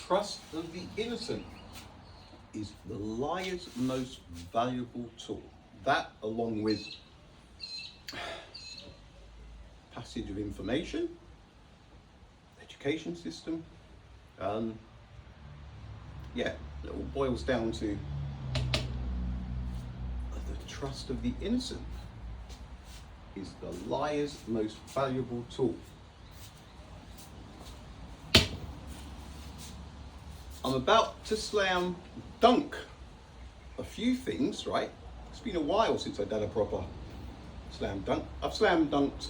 trust of the innocent is the liar's most valuable tool. That, along with passage of information, education system, yeah, it all boils down to the trust of the innocent is the liar's most valuable tool. I'm about to slam dunk a few things, right? It's been a while since I've done a proper slam dunk. I've slam dunked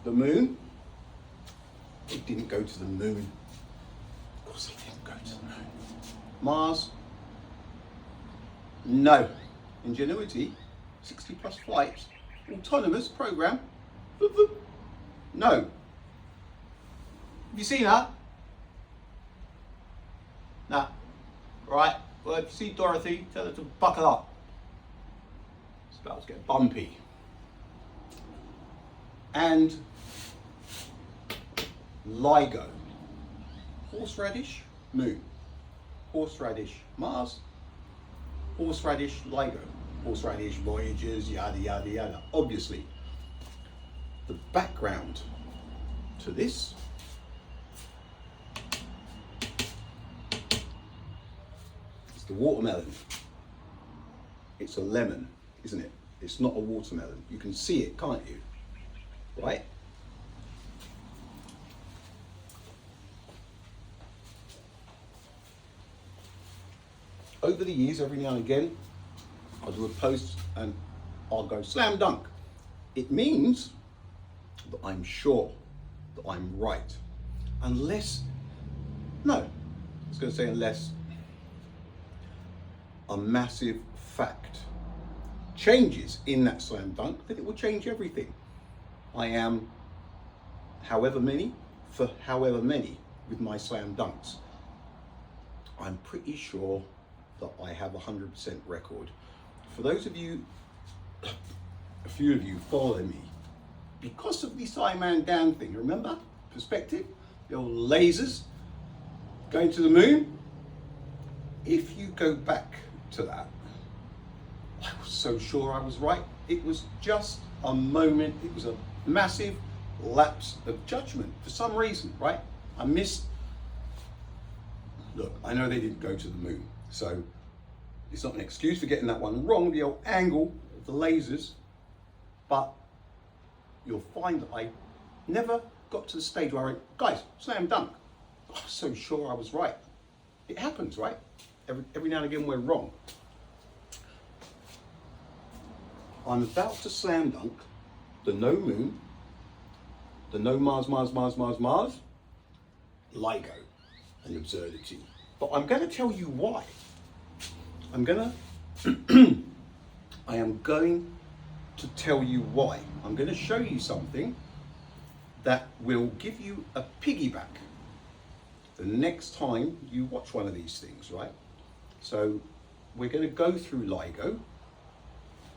the moon. It didn't go to the moon. Of course it didn't go to the moon. Mars. No. Ingenuity. 60 plus flights, autonomous program. No. Have you seen her? Nah. Right. Well, if you see Dorothy, tell her to buckle up. It's about to get bumpy. And LIGO. Horseradish, moon. Horseradish, Mars. Horseradish, LIGO. Horseradish, voyages, yada, yada, yada. Obviously, the background to this is the watermelon. It's a lemon, isn't it? It's not a watermelon. You can see it, can't you? Right? Over the years, every now and again, I'll do a post and I'll go slam dunk. It means that I'm sure that I'm right. Unless, no, I was going to say unless a massive fact changes in that slam dunk, then it will change everything. I am however many for however many with my slam dunks. I'm pretty sure that I have 100% record. For those of you, a few of you follow me, because of this Iron Dan thing, remember? Perspective, the old lasers going to the moon. If you go back to that, I was so sure I was right. It was just a moment, it was a massive lapse of judgment for some reason, right? I missed, look, I know they didn't go to the moon, so it's not an excuse for getting that one wrong, the old angle of the lasers, but you'll find that I never got to the stage where I went, guys, slam dunk. I was so sure I was right. It happens, right? Every now and again we're wrong. I'm about to slam dunk the no moon, the no Mars, LIGO, an absurdity. But I'm going to tell you why. I am going to tell you why. I'm going to show you something that will give you a piggyback the next time you watch one of these things, right? So we're going to go through LIGO,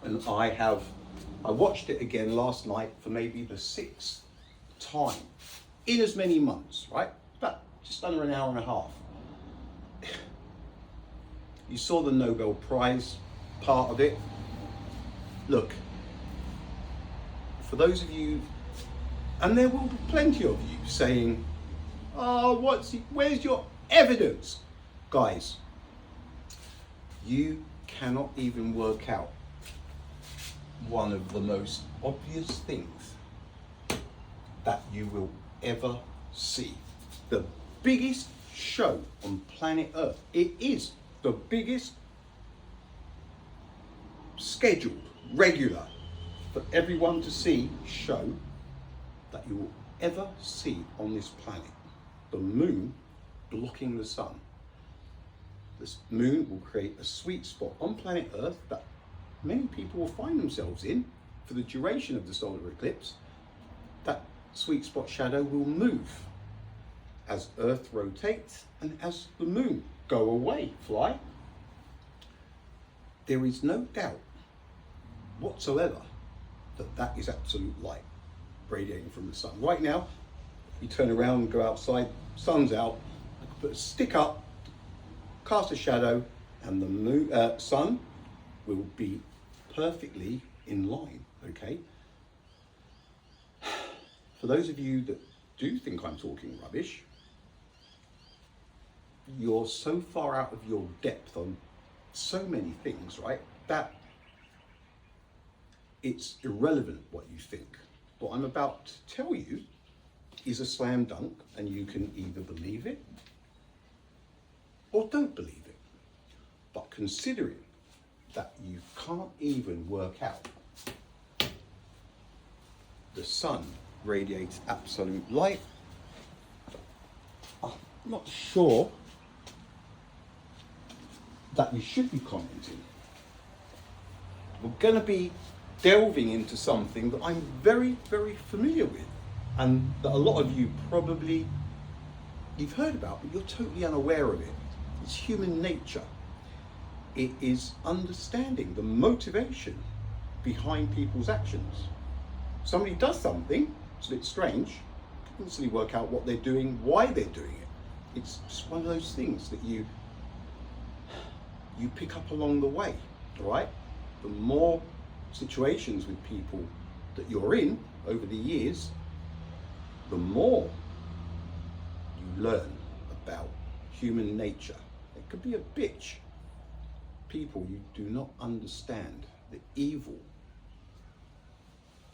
and I watched it again last night for maybe the 6th time in as many months, right? About just under an hour and a half. You saw the Nobel Prize part of it. Look, for those of you, and there will be plenty of you saying, oh, where's your evidence? Guys, you cannot even work out one of the most obvious things that you will ever see. The biggest show on planet Earth. It is the biggest scheduled, regular, for everyone to see show that you will ever see on this planet. The moon blocking the sun. This moon will create a sweet spot on planet Earth that many people will find themselves in for the duration of the solar eclipse. That sweet spot shadow will move as Earth rotates and as the moon go away, fly. There is no doubt whatsoever that that is absolute light radiating from the sun. Right now, you turn around and go outside, sun's out, I can put a stick up, cast a shadow, and the sun will be perfectly in line, okay? For those of you that do think I'm talking rubbish, you're so far out of your depth on so many things, right, that it's irrelevant what you think. What I'm about to tell you is a slam dunk, and you can either believe it or don't believe it. But considering that you can't even work out the sun radiates absolute light, I'm not sure that you should be commenting. We're going to be delving into something that I'm very, very familiar with, and that a lot of you probably you've heard about, but you're totally unaware of it. It's human nature. It is understanding the motivation behind people's actions. Somebody does something, it's a bit strange, you can instantly work out what they're doing, why they're doing it. It's just one of those things that you pick up along the way, all right? The more situations with people that you're in over the years, the more you learn about human nature. It could be a bitch. People, you do not understand the evil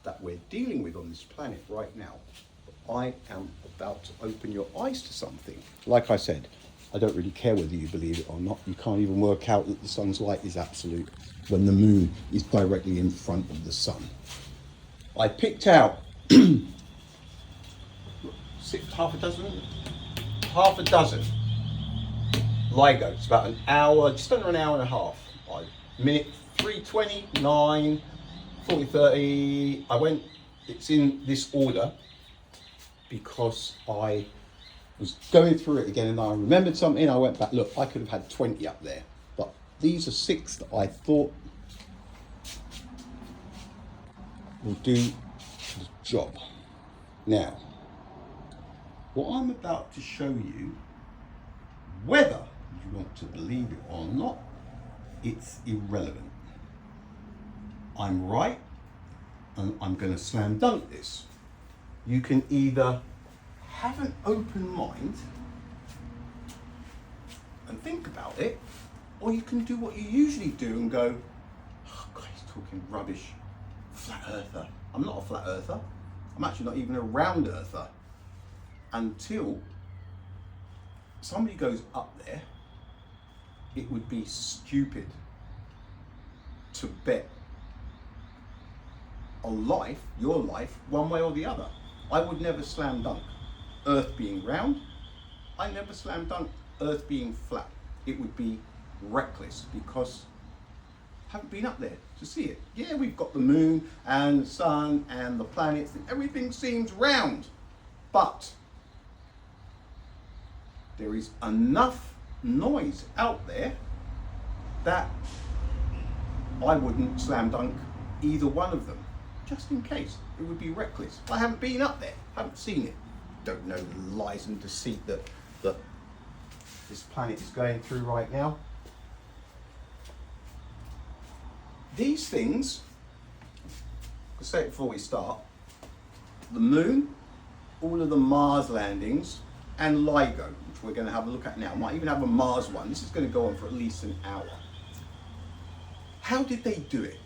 that we're dealing with on this planet right now. But I am about to open your eyes to something. Like I said, I don't really care whether you believe it or not. You can't even work out that the sun's light is absolute when the moon is directly in front of the sun. I picked out half a dozen LIGO. It's about an hour, just under an hour and a half. Minute 3:20, 9, 40, 30. It's in this order because I was going through it again and I remembered something. I went back, look, I could have had 20 up there, but these are 6 that I thought will do the job. Now, what I'm about to show you, whether you want to believe it or not, it's irrelevant. I'm right, and I'm going to slam dunk this. You can either have an open mind and think about it, or you can do what you usually do and go, oh God, he's talking rubbish. Flat earther. I'm not a flat earther. I'm actually not even a round earther. Until somebody goes up there, it would be stupid to bet on life, your life, one way or the other. I would never slam dunk Earth being round. I never slam dunk Earth being flat. It would be reckless because I haven't been up there to see it. Yeah, we've got the moon and the sun and the planets and everything seems round, but there is enough noise out there that I wouldn't slam dunk either one of them, just in case. It would be reckless. I haven't been up there, haven't seen it, don't know the lies and deceit that this planet is going through right now. These things, I'll say it before we start, the moon, all of the Mars landings, and LIGO, which we're going to have a look at now. Might even have a Mars one. This is going to go on for at least an hour. How did they do it?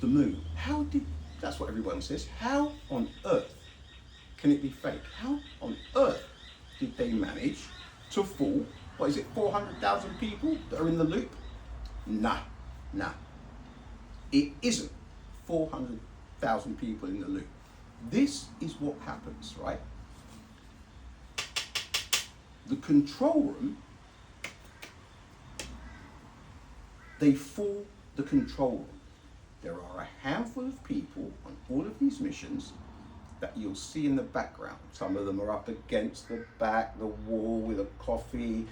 The moon. That's what everyone says. How on earth can it be fake? How on earth did they manage to fool, 400,000 people that are in the loop? Nah. It isn't 400,000 people in the loop. This is what happens, right? The control room, they fool the control room. There are a handful of people on all of these missions that you'll see in the background. Some of them are up against the wall with a coffee.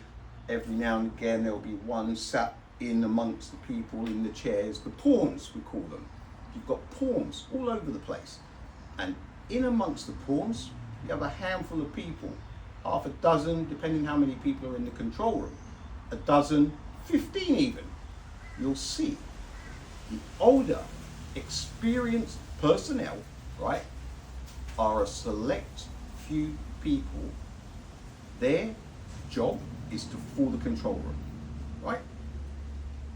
Every now and again there'll be one sat in amongst the people in the chairs, the pawns we call them. you've got pawns all over the place. And in amongst the pawns, you have a handful of people, half a dozen, depending how many people are in the control room, a dozen, 15 even. You'll see the older, experienced personnel, right, are a select few people. Their job is to fool the control room, right?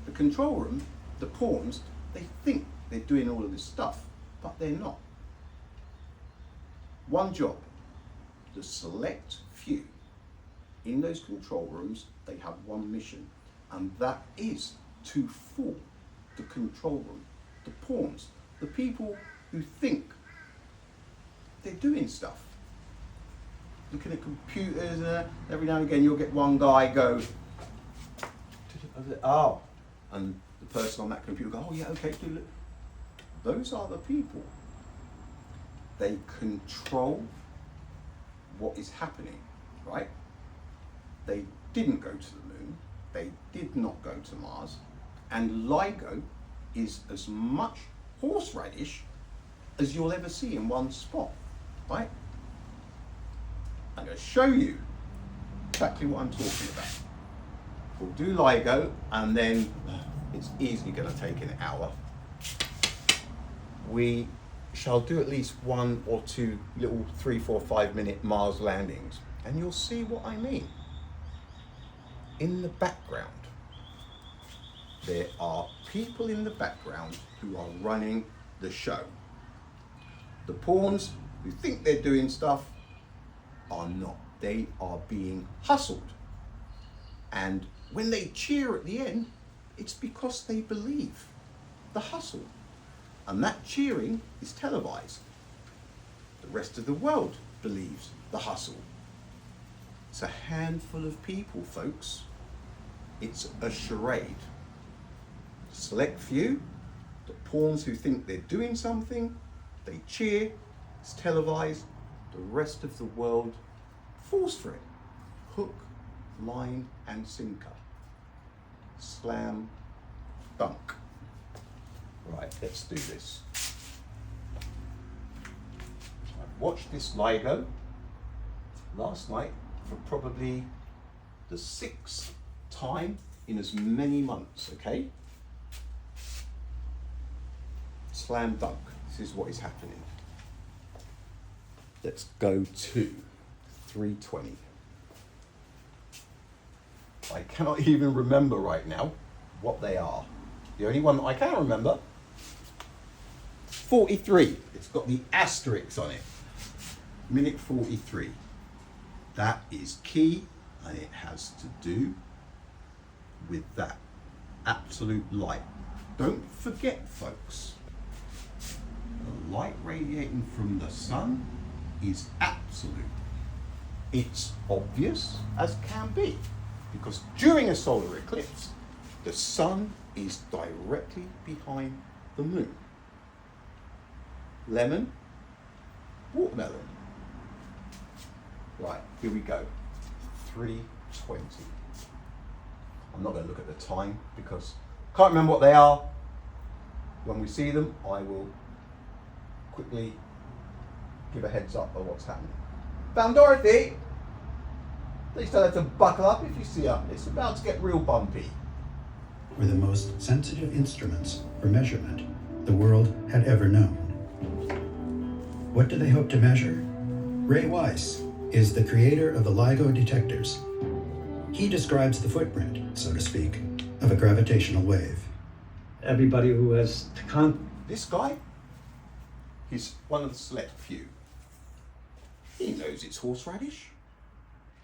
The control room, the pawns, they think they're doing all of this stuff, but they're not. One job, the select few in those control rooms, they have one mission, and that is to fool the control room, the pawns, the people who think they're doing stuff. Looking at computers, every now and again you'll get one guy go, oh, and the person on that computer go, oh yeah, okay, do it. Those are the people. They control what is happening, right? They didn't go to the moon, they did not go to Mars, and LIGO is as much horseradish as you'll ever see in one spot, right? I'm going to show you exactly what I'm talking about. We'll do LIGO, and then it's easily going to take an hour. We shall do at least 1 or 2 little 3, 4, 5 minute Mars landings, and you'll see what I mean. In the background, there are people in the background who are running the show. The pawns who think they're doing stuff are not. They are being hustled. And when they cheer at the end, it's because they believe the hustle. And that cheering is televised. The rest of the world believes the hustle. It's a handful of people, folks. It's a charade. Select few, the pawns who think they're doing something, they cheer, it's televised. The rest of the world falls for it. Hook, line, and sinker. Slam, dunk. Right, let's do this. I watched this LIGO last night for probably the 6th time in as many months, okay? Slam dunk, this is what is happening. Let's go to 320. I cannot even remember right now what they are. The only one that I can remember, 43. It's got the asterisk on it. Minute 43. That is key, and it has to do with that absolute light. Don't forget, folks, the light radiating from the sun is absolute. It's obvious as can be, because during a solar eclipse, the sun is directly behind the moon. Lemon, watermelon. Right, here we go. 3:20. I'm not going to look at the time because I can't remember what they are. When we see them, I will quickly give a heads up of what's happening. Found Dorothy! Please tell her to buckle up if you see her. It's about to get real bumpy. Were the most sensitive instruments for measurement the world had ever known. What do they hope to measure? Ray Weiss is the creator of the LIGO detectors. He describes the footprint, so to speak, of a gravitational wave. Everybody who has This guy, he's one of the select few. He knows it's horseradish.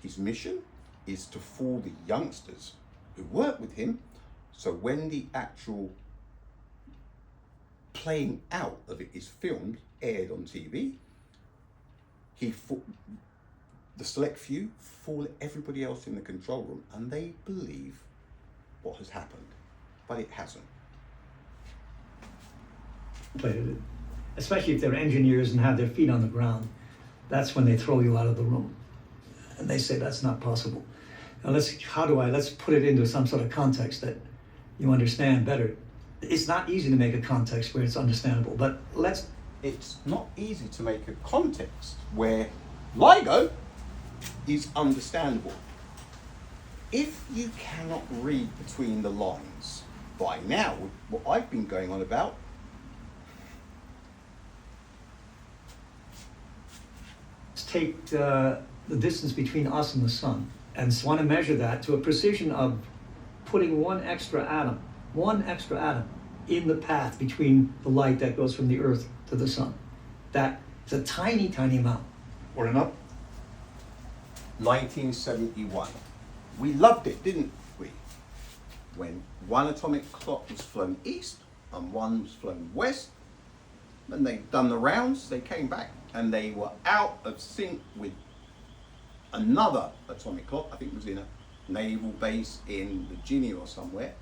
His mission is to fool the youngsters who work with him, so when the actual playing out of it is filmed, aired on TV, the select few fool everybody else in the control room, and they believe what has happened, but it hasn't. But especially if they're engineers and have their feet on the ground, that's when they throw you out of the room. And they say that's not possible. Now let's put it into some sort of context that you understand better. It's not easy to make a context where it's understandable, but It's not easy to make a context where LIGO is understandable. If you cannot read between the lines by now, what I've been going on about, let's take the distance between us and the sun and want to measure that to a precision of putting one extra atom in the path between the light that goes from the Earth to the sun. That is a tiny, tiny amount. Or enough? 1971. We loved it, didn't we? When one atomic clock was flown east and one was flown west. When they'd done the rounds, they came back and they were out of sync with another atomic clock. I think it was in a naval base in Virginia or somewhere,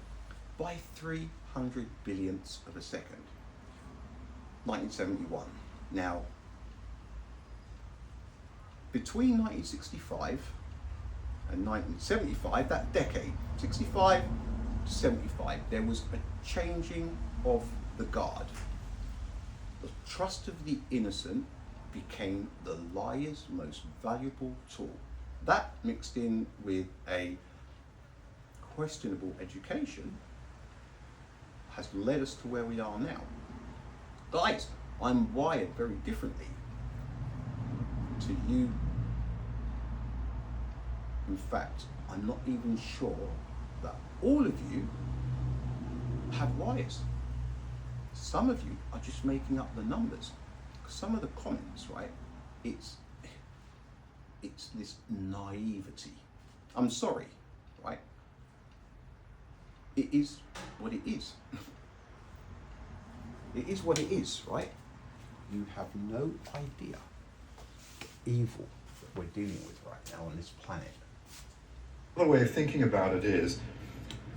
by 300 billionths of a second. 1971. Now, between 1965 and 1975, that decade, 65 to 75, there was a changing of the guard. The trust of the innocent became the liar's most valuable tool. That mixed in with a questionable education has led us to where we are now. Guys, I'm wired very differently to you. In fact, I'm not even sure that all of you have wires. Some of you are just making up the numbers. Some of the comments, right, it's this naivety. I'm sorry, right? It is what it is. It is what it is, right? You have no idea the evil that we're dealing with right now on this planet. Another way of thinking about it is,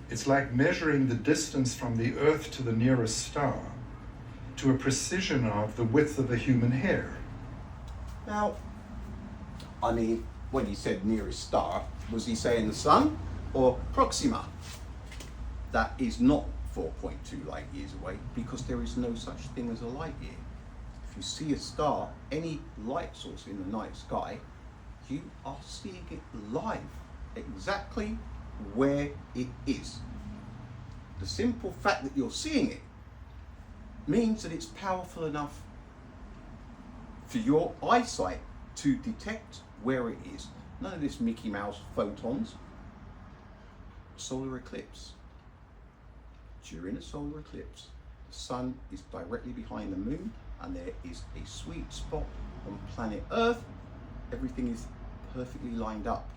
it's like measuring the distance from the Earth to the nearest star to a precision of the width of a human hair. Now, I mean, when he said nearest star, was he saying the sun or Proxima? That is not 4.2 light years away, because there is no such thing as a light year. If you see a star, any light source in the night sky, you are seeing it live, exactly where it is. The simple fact that you're seeing it means that it's powerful enough for your eyesight to detect where it is. None of this Mickey Mouse photons. Solar eclipse. During a solar eclipse, the sun is directly behind the moon and there is a sweet spot on planet Earth. Everything is perfectly lined up.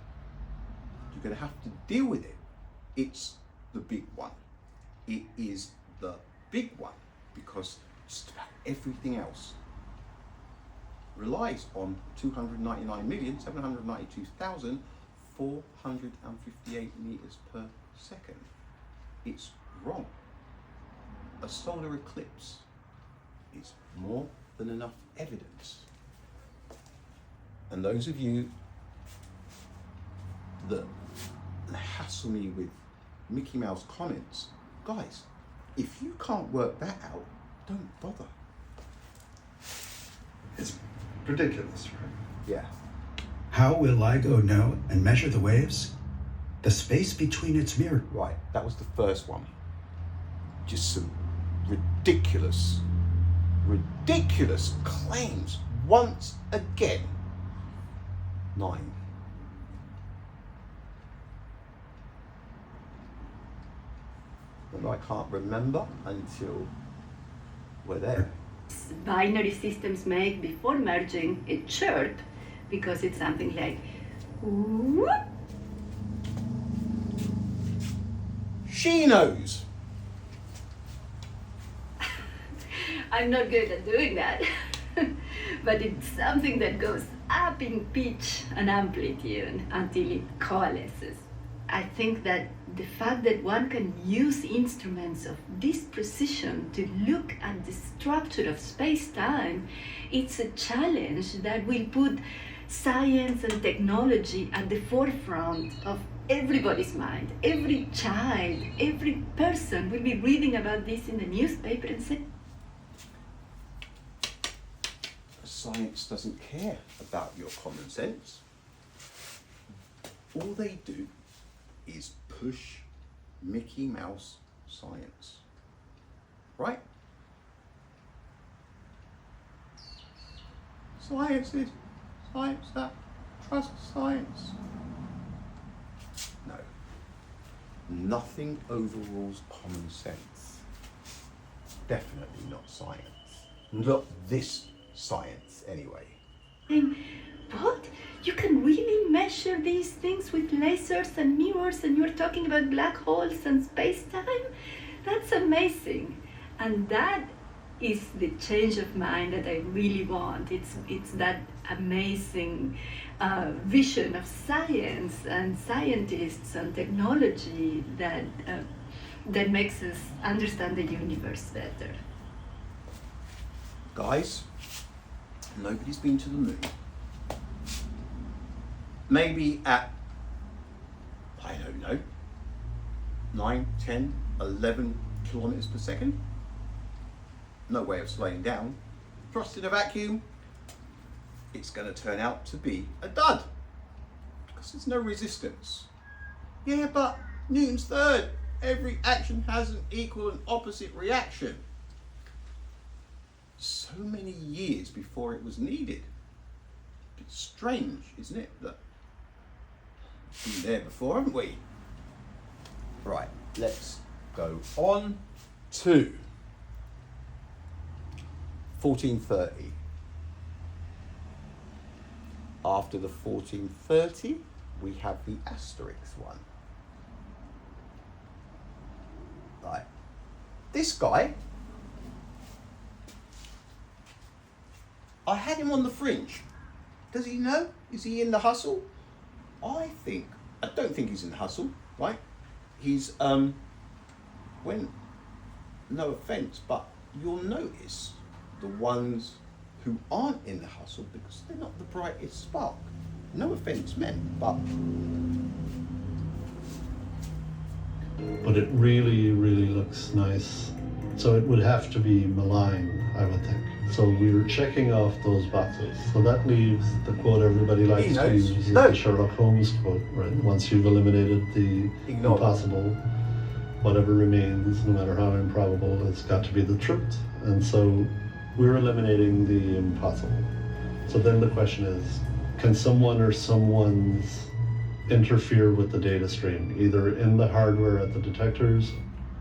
You're going to have to deal with it. It's the big one. It is the big one because just about everything else relies on 299,792,458 meters per second. It's wrong. A solar eclipse is more than enough evidence. And those of you that hassle me with Mickey Mouse comments, guys, if you can't work that out, don't bother. It's ridiculous, right? Yeah. How will LIGO know and measure the waves? The space between its mirror. Right, that was the first one. Just some ridiculous claims once again. 9. And I can't remember until we're there. Binary systems make before merging a chirp because it's something like whoop. She knows. I'm not good at doing that, but it's something that goes up in pitch and amplitude until it coalesces. I think that the fact that one can use instruments of this precision to look at the structure of space-time, it's a challenge that will put science and technology at the forefront of everybody's mind. Every child, every person will be reading about this in the newspaper and say, science doesn't care about your common sense. All they do is push Mickey Mouse science, right? Science is science that trusts science. No, nothing overrules common sense. Definitely not science. Not this science, anyway. what? You can really measure these things with lasers and mirrors, and you're talking about black holes and space-time? That's amazing. And that is the change of mind that I really want. It's that amazing vision of science and scientists and technology that makes us understand the universe better. Guys, nobody's been to the moon. Maybe at, I don't know, 9, 10, 11 kilometers per second. No way of slowing down. Thrust in a vacuum, it's going to turn out to be a dud because there's no resistance. Yeah, but Newton's third. Every action has an equal and opposite reaction. So many years before it was needed. It's strange, isn't it, that we've been there before, haven't we? Right, let's go on to 1430. After the 1430, we have the asterisk one. Right, this guy, I had him on the fringe. Does he know? Is he in the hustle? I don't think he's in the hustle, right? He's, when, no offense, but you'll notice the ones who aren't in the hustle because they're not the brightest spark. No offense meant, but it really, really looks nice. So it would have to be malign, I would think. So we were checking off those boxes. So that leaves the quote everybody likes to use, is the Sherlock Holmes quote, right? Once you've eliminated the impossible, whatever remains, no matter how improbable, it's got to be the truth. And so we're eliminating the impossible. So then the question is, can someone or someone's interfere with the data stream, either in the hardware at the detectors?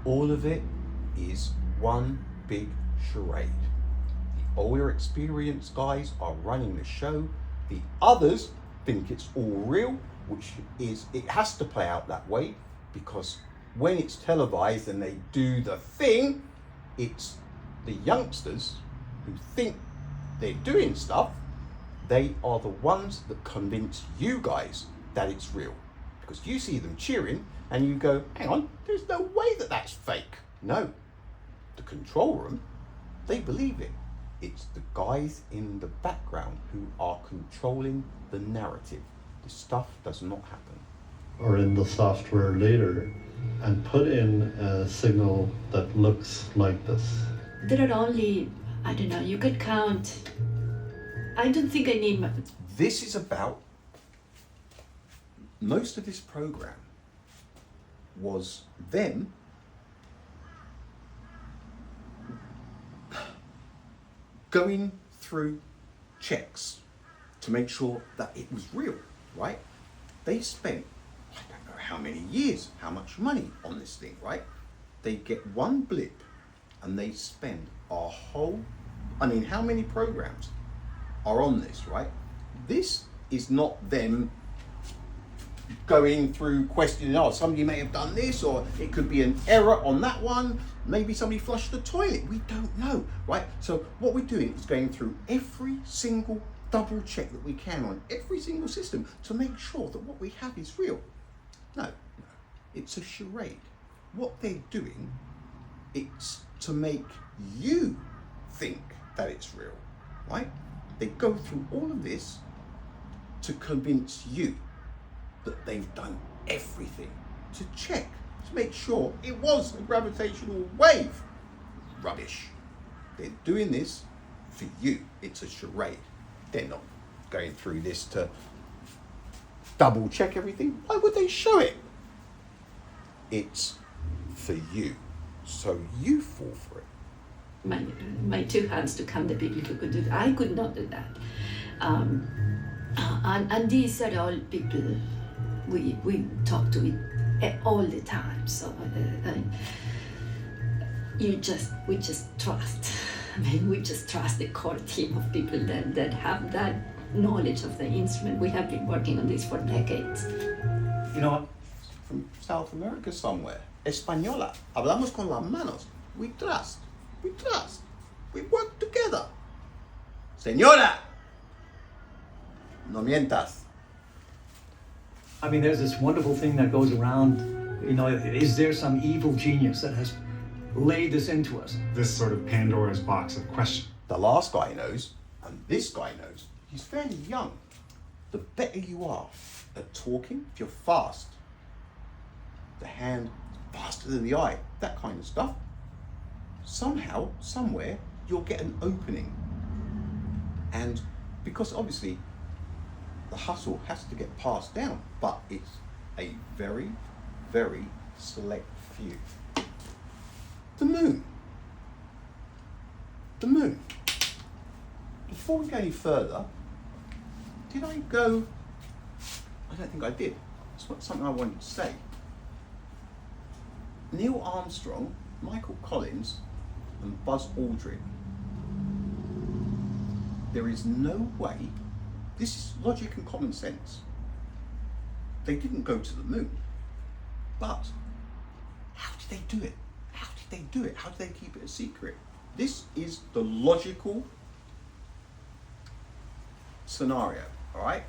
all of it is one big charade. The older experienced guys are running the show. The others think it's all real, which is, it has to play out that way because when it's televised and they do the thing, it's the youngsters who think they're doing stuff. They are the ones that convince you guys that it's real, because you see them cheering and you go, hang on, there's no way that that's fake. No, the control room, they believe it. It's the guys in the background who are controlling the narrative. This stuff does not happen. Or in the software later and put in a signal that looks like this. There are only, I don't know, you could count. I don't think I need. This is about, most of this program was them going through checks to make sure that it was real, right? They spent, I don't know how many years, how much money on this thing, right? They get one blip and they spend a whole, I mean, how many programs are on this, right? This is not them going through questioning, oh, somebody may have done this, or it could be an error on that one. Maybe somebody flushed the toilet. We don't know, right? So what we're doing is going through every single double check that we can on every single system to make sure that what we have is real. No, it's a charade. What they're doing, it's to make you think that it's real, right? They go through all of this to convince you that they've done everything to check, to make sure it was a gravitational wave. Rubbish. They're doing this for you. It's a charade. They're not going through this to double check everything. Why would they show it? It's for you. So you fall for it. My two hands to count the people who could do that. I could not do that. And these are all people we talk to all the time. So we just trust. I mean, we just trust the core team of people that have that knowledge of the instrument. We have been working on this for decades. You know, From South America somewhere. Española. Hablamos con las manos. We trust. We trust. We work together. Señora! No mientas. I mean, there's this wonderful thing that goes around, you know, is there some evil genius that has laid this into us? This sort of Pandora's box of questions. The last guy knows, and this guy knows. He's fairly young. The better you are at talking, if you're fast, the hand faster than the eye, that kind of stuff, somehow, somewhere, you'll get an opening. And because obviously the hustle has to get passed down, but it's a very, very select few. The moon. The moon. Before we go any further, did I go? I don't think I did. It's not something I wanted to say. Neil Armstrong, Michael Collins, and Buzz Aldrin. There is no way, this is logic and common sense. They didn't go to the moon, but how did they do it? How did they do it? How did they keep it a secret? This is the logical scenario, all right?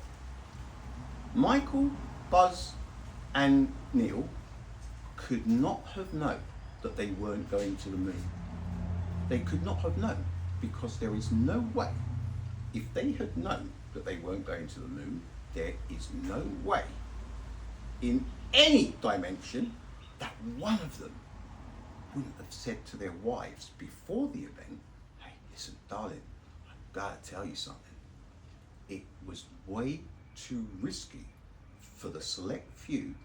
Michael, Buzz, and Neil could not have known that they weren't going to the moon. They could not have known, because there is no way, if they had known that they weren't going to the moon, there is no way in any dimension that one of them wouldn't have said to their wives before the event, hey, listen, darling, I've got to tell you something. It was way too risky for the select few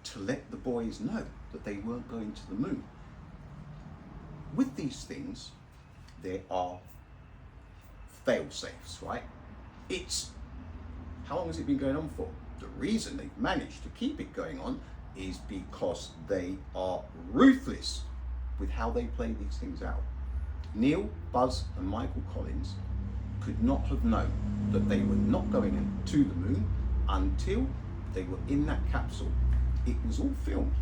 to let the boys know that they weren't going to the moon. With these things, there are fail-safes, right? It's, how long has it been going on for? The reason they've managed to keep it going on is because they are ruthless with how they play these things out. Neil, Buzz, and Michael Collins could not have known that they were not going to the moon until they were in that capsule. It was all filmed.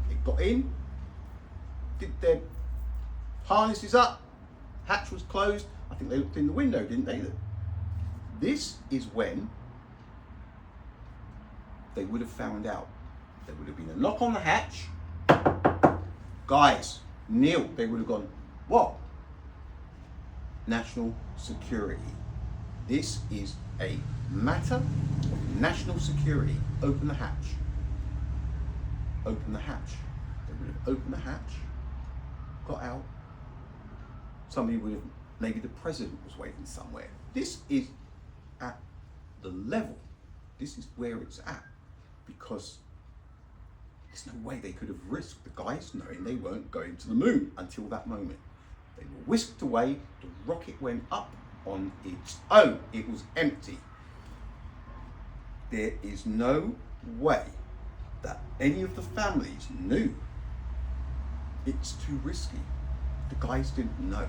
It got in, did their harnesses up, hatch was closed. I think they looked in the window, didn't they? This is when they would have found out. There would have been a knock on the hatch. Guys, Neil, they would have gone, what? National security. This is a matter of national security. Open the hatch. Open the hatch. They would have opened the hatch, got out. Somebody would have, maybe the president was waiting somewhere. This is at the level. This is where it's at, because there's no way they could have risked the guys knowing they weren't going to the moon until that moment. They were whisked away, the rocket went up on its own. It was empty. There is no way that any of the families knew. It's too risky. The guys didn't know.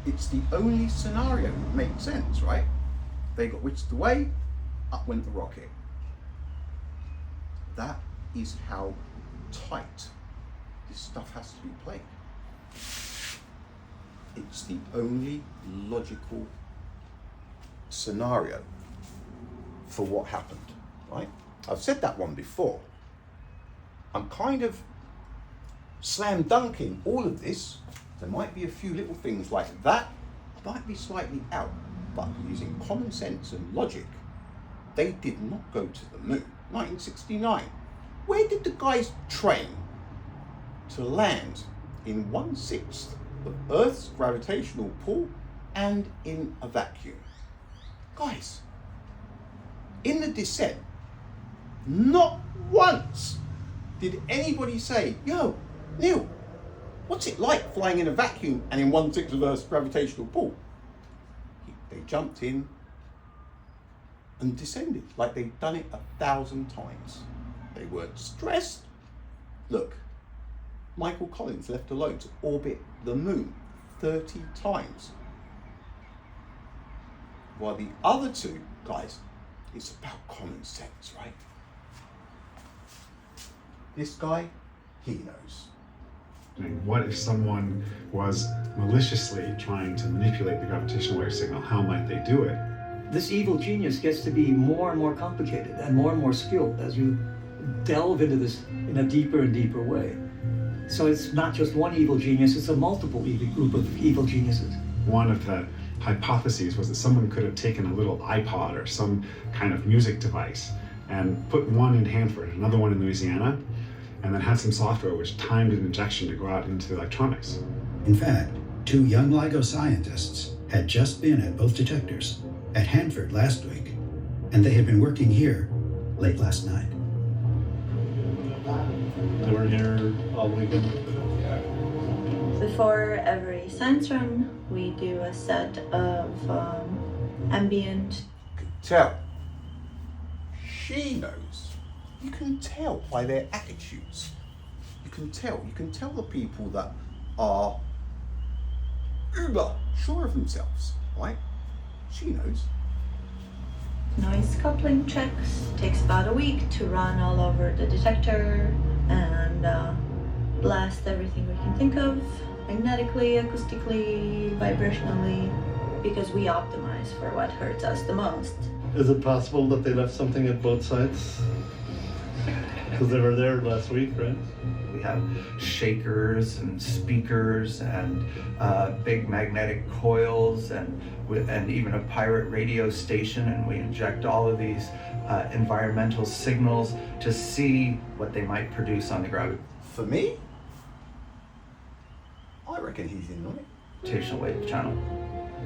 It's the only scenario that makes sense, right? They got whisked away, up went the rocket. That is how tight this stuff has to be played. It's the only logical scenario for what happened, right? I've said that one before. I'm kind of slam dunking all of this. There might be a few little things like that, might be slightly out, but using common sense and logic, they did not go to the moon. 1969. Where did the guys train to land in 1/6 of Earth's gravitational pull and in a vacuum? Guys, in the descent, not once did anybody say, yo, Neil, what's it like flying in a vacuum and in 1/6 of Earth's gravitational pull? They jumped in and descended like they'd done it 1,000 times. They weren't stressed. Look, Michael Collins left alone to orbit the moon 30 times. While the other two, guys, it's about common sense, right? This guy, he knows. I mean, what if someone was maliciously trying to manipulate the gravitational wave signal? How might they do it? This evil genius gets to be more and more complicated and more skilled as you delve into this in a deeper and deeper way. So it's not just one evil genius, it's a multiple group of evil geniuses. One of the hypotheses was that someone could have taken a little iPod or some kind of music device and put one in Hanford, another one in Louisiana, and then had some software which timed an injection to go out into the electronics. In fact, 2 young LIGO scientists had just been at both detectors at Hanford last week, and they had been working here late last night. They were here all weekend. Before every science run, we do a set of ambient. You can tell. She knows. You can tell by their attitudes. You can tell the people that are uber sure of themselves, right? She knows. Noise coupling checks. Takes about a week to run all over the detector and blast everything we can think of, magnetically, acoustically, vibrationally, because we optimize for what hurts us the most. Is it possible that they left something at both sites? Because they were there last week, right? We have shakers and speakers and big magnetic coils and even a pirate radio station, and we inject all of these environmental signals to see what they might produce on the For me, I reckon he's in on it. gravitational wave channel.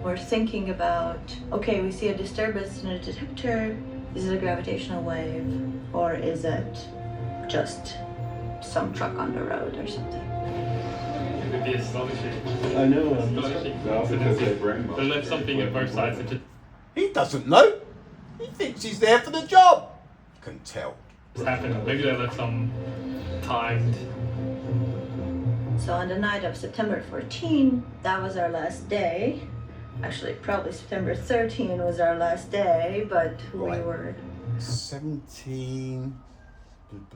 We're thinking about, okay, we see a disturbance in a detector. Is it a gravitational wave, or is it just some truck on the road or something? It would be astonishing. I know. Astonishing coincidence if they left something at both sides. He doesn't know. He thinks he's there for the job. You can tell. Just happened. Maybe they left some timed. So on the night of September 14, that was our last day. Actually, probably September 13 was our last day, but Right. we were 17.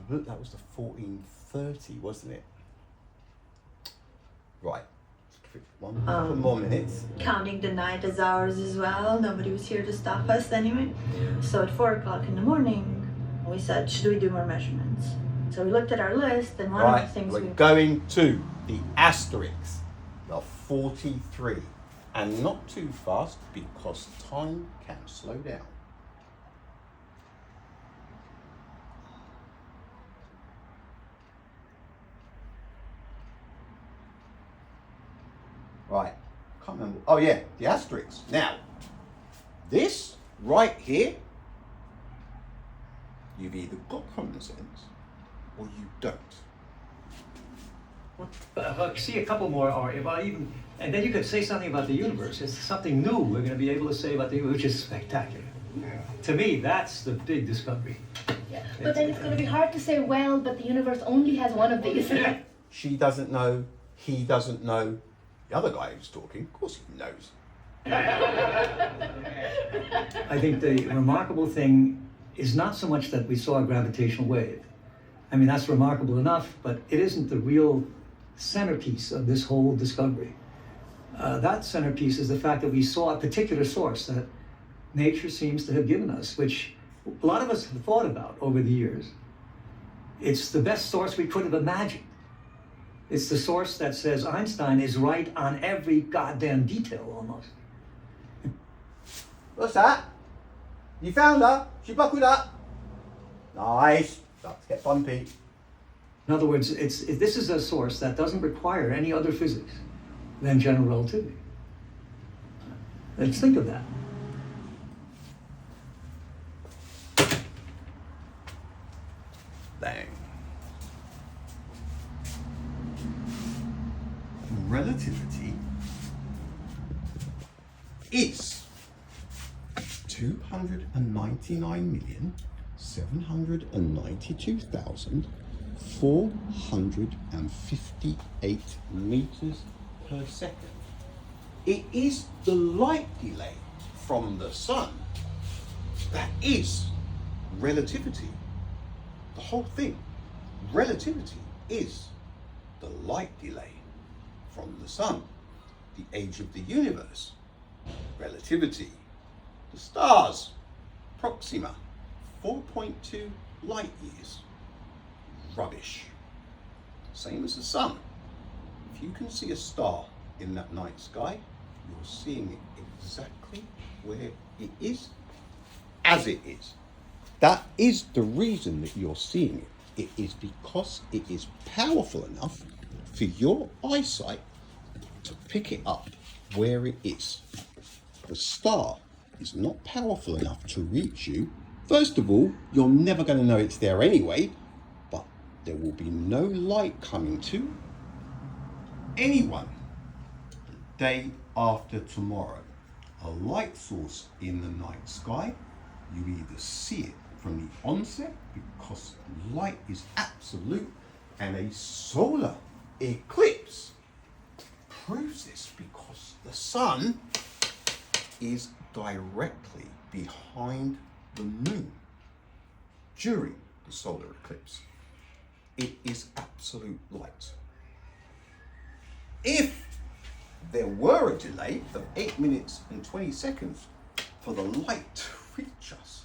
That was the 14:30, wasn't it? Right. One couple more minutes. counting the night as ours as well. Nobody was here to stop us anyway. So at 4 o'clock in the morning, we said, should we do more measurements? So we looked at our list, and one of the Right, things we're we going to the asterisk, the 43, and not too fast because time can slow down. Right, can't remember. Oh yeah, the asterisk. Now, this right here, you've either got common sense or you don't. See a couple more, or about even, and then you could say something about the universe. It's something new we're going to be able to say about the universe, which is spectacular. To me, that's the big discovery. Yeah. But then it's going to be hard to say, well, but the universe only has one of these. She doesn't know, he doesn't know. The other guy who's talking, of course he knows. I think the remarkable thing is not so much that we saw a gravitational wave. I mean, that's remarkable enough, but it isn't the real centerpiece of this whole discovery. That centerpiece is the fact that we saw a particular source that nature seems to have given us, which a lot of us have thought about over the years. It's the best source we could have imagined. It's the source that says Einstein is right on every goddamn detail almost. What's that? You found her? She buckled up? Nice. Let's get bumpy. In other words, this is a source that doesn't require any other physics than general relativity. Let's think of that. Bang. Relativity is 299,792,458 meters per second. It is the light delay from the sun that is relativity. The whole thing. Relativity is the light delay from the sun. The age of the universe. Relativity. The stars. Proxima. 4.2 light years. Rubbish. Same as the sun. If you can see a star in that night sky, you're seeing it exactly where it is, as it is. That is the reason that you're seeing it. It is because it is powerful enough for your eyesight to pick it up where it is. The star is not powerful enough to reach you. First of all, you're never going to know it's there anyway, but there will be no light coming to anyone the day after tomorrow. A light source in the night sky, you either see it from the onset because light is absolute, and a solar eclipse proves this because the sun is directly behind the moon during the solar eclipse. It is absolute light. If there were a delay of 8 minutes and 20 seconds for the light to reach us,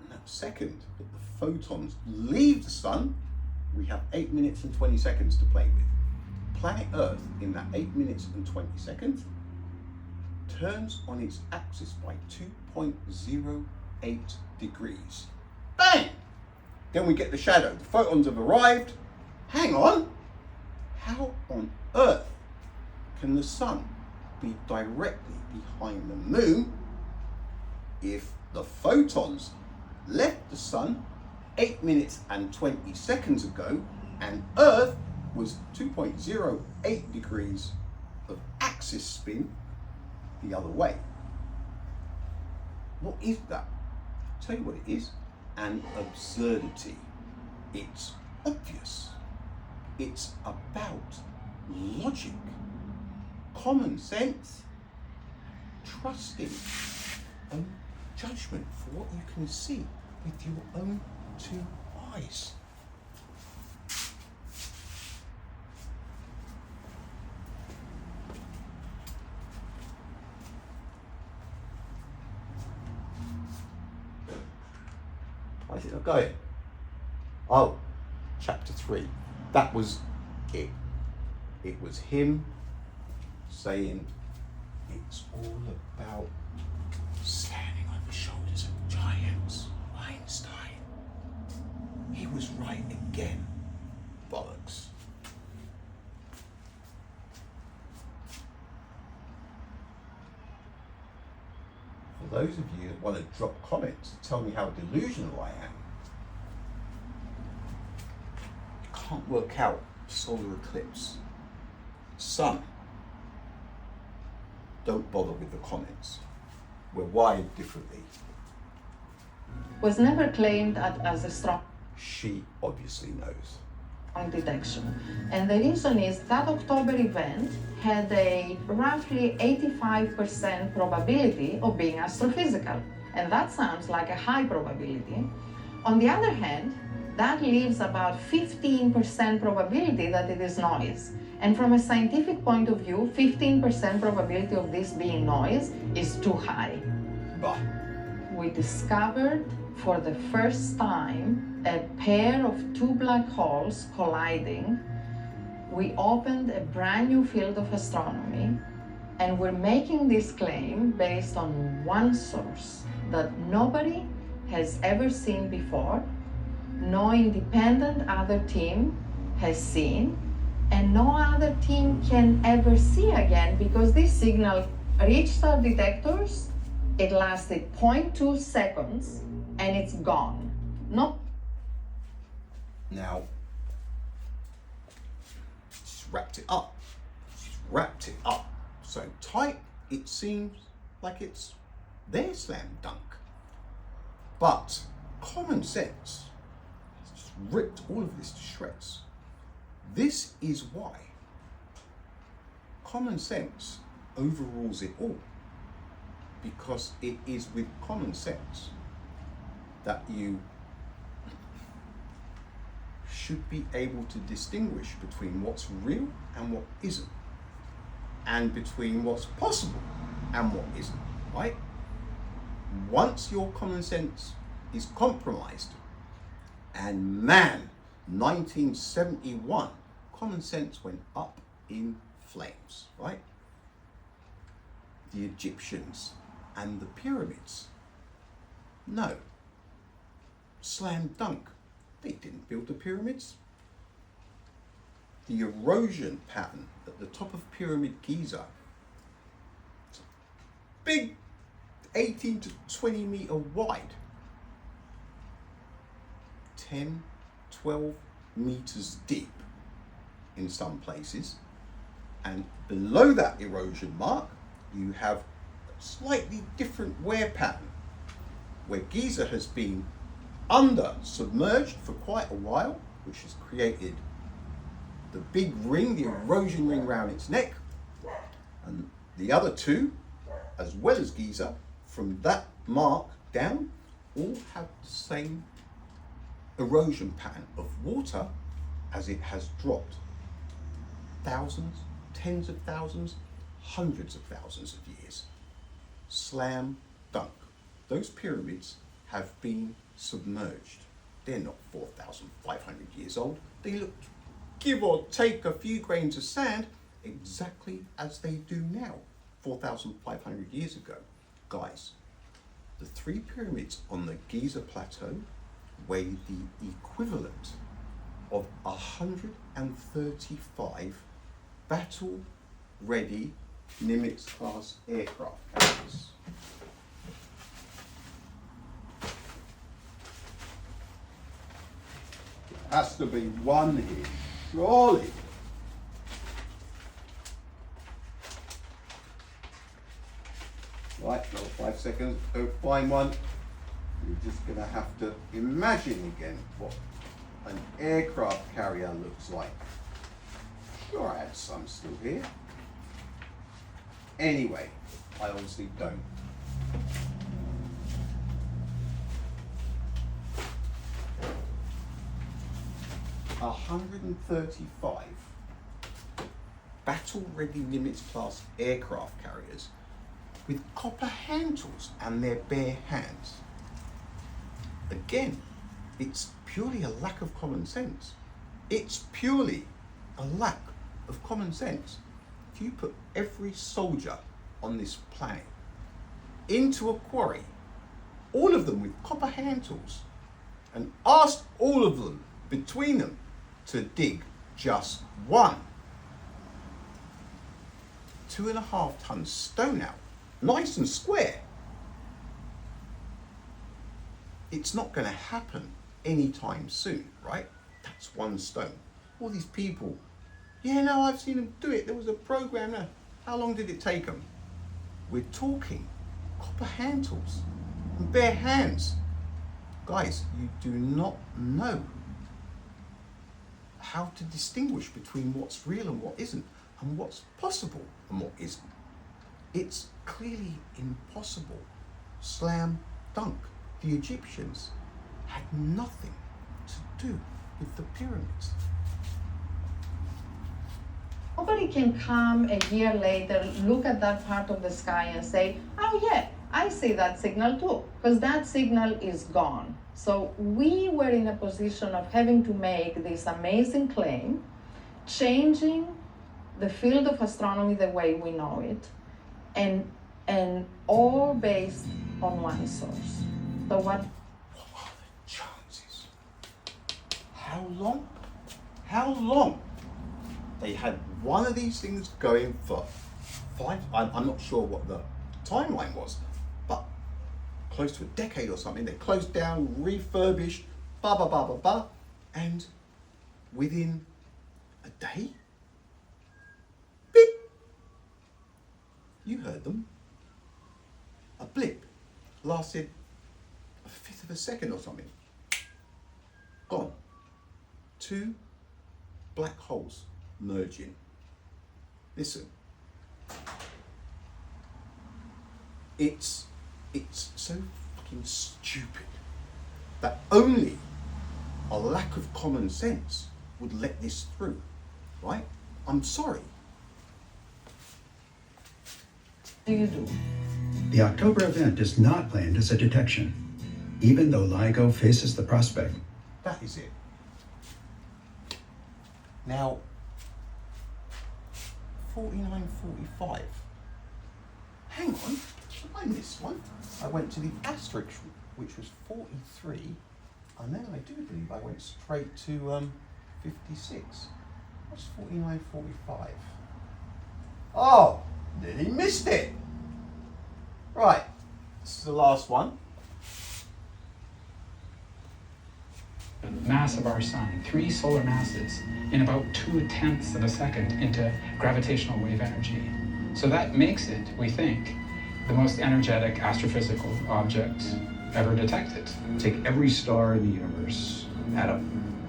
and that second that the photons leave the sun, we have 8 minutes and 20 seconds to play with. Planet Earth, in that 8 minutes and 20 seconds, turns on its axis by 2.08 degrees. Bang! Then we get the shadow. The photons have arrived. Hang on. How on earth can the sun be directly behind the moon if the photons left the sun 8 minutes and 20 seconds ago and Earth was 2.08 degrees of axis spin the other way? What is that? I'll tell you what it is. An absurdity. It's obvious. It's about logic, common sense, trusting and judgment for what you can see with your own two eyes. Why is it not going? Oh, chapter 3. That was it. It was him saying it's all about standing on the shoulders of giants. Einstein. He was right again. Bollocks. For those of you that want to drop comments to tell me how delusional I am, you can't work out solar eclipse. Sun. Don't bother with the comments. We're wired differently. Was never claimed as a strong She obviously knows. detection. And the reason is that October event had a roughly 85% probability of being astrophysical. And that sounds like a high probability. On the other hand, that leaves about 15% probability that it is noise. And from a scientific point of view, 15% probability of this being noise is too high. Bah. We discovered for the first time a pair of two black holes colliding. We opened a brand new field of astronomy, and we're making this claim based on one source that nobody has ever seen before, no independent other team has seen, and no other team can ever see again, because this signal reached our detectors, it lasted 0.2 seconds, and it's gone. No. Now, she's wrapped it up. She's wrapped it up so tight, it seems like it's their slam dunk. But common sense has just ripped all of this to shreds. This is why common sense overrules it all. Because it is with common sense that you should be able to distinguish between what's real and what isn't, and between what's possible and what isn't, right? Once your common sense is compromised, and man, 1971, common sense went up in flames, right? The Egyptians and the pyramids, no, slam dunk, they didn't build the pyramids. The erosion pattern at the top of Pyramid Giza, big 18 to 20 meter wide, 10, 12 meters deep in some places, and below that erosion mark you have a slightly different wear pattern where Giza has been under submerged for quite a while, which has created the big ring, the erosion ring around its neck, and the other two, as well as Giza, from that mark down, all have the same erosion pattern of water as it has dropped thousands, tens of thousands, hundreds of thousands of years. Slam dunk. Those pyramids have been submerged. They're not 4,500 years old. They look, give or take a few grains of sand, exactly as they do now, 4,500 years ago. Guys, the three pyramids on the Giza plateau weigh the equivalent of 135 battle-ready Nimitz-class aircraft carriers. Has to be one here, surely. Right, another 5 seconds, go find one. You're just gonna have to imagine again what an aircraft carrier looks like. Sure, I had some still here. Anyway, I obviously don't. A 135 battle-ready Nimitz-class aircraft carriers with copper hand tools and their bare hands. Again, it's purely a lack of common sense. It's purely a lack of common sense. If you put every soldier on this planet into a quarry, all of them with copper hand tools, and asked all of them between them to dig just one 2.5 ton stone out, nice and square, it's not going to happen anytime soon, right? That's one stone. All these people, yeah, no, I've seen them do it. There was a program there. How long did it take them? We're talking copper hand tools and bare hands. Guys, you do not know how to distinguish between what's real and what isn't, and what's possible and what isn't. It's clearly impossible. Slam dunk. The Egyptians had nothing to do with the pyramids. Nobody can come a year later, look at that part of the sky and say, oh yeah, I see that signal too, because that signal is gone. So we were in a position of having to make this amazing claim, changing the field of astronomy the way we know it, and all based on one source. So what how long? How long? They had one of these things going for I'm not sure what the timeline was, but close to a decade or something. They closed down, refurbished, and within a day, beep, you heard them. A blip lasted a fifth of a second or something. Gone. Two black holes merging. Listen, it's so fucking stupid that only a lack of common sense would let this through, right? I'm sorry. What do you do? The October event is not planned as a detection, even though LIGO faces the prospect. That is it. Now, 49:45. Hang on, I missed one. I went to the asterisk, which was 43, and then I do believe I went straight to 56. What's 49:45? Oh, nearly missed it. Right, this is the last one. Mass of our sun, 3 solar masses, in about 2/10 of a second into gravitational wave energy. So that makes it, we think, the most energetic astrophysical object ever detected. Take every star in the universe, add up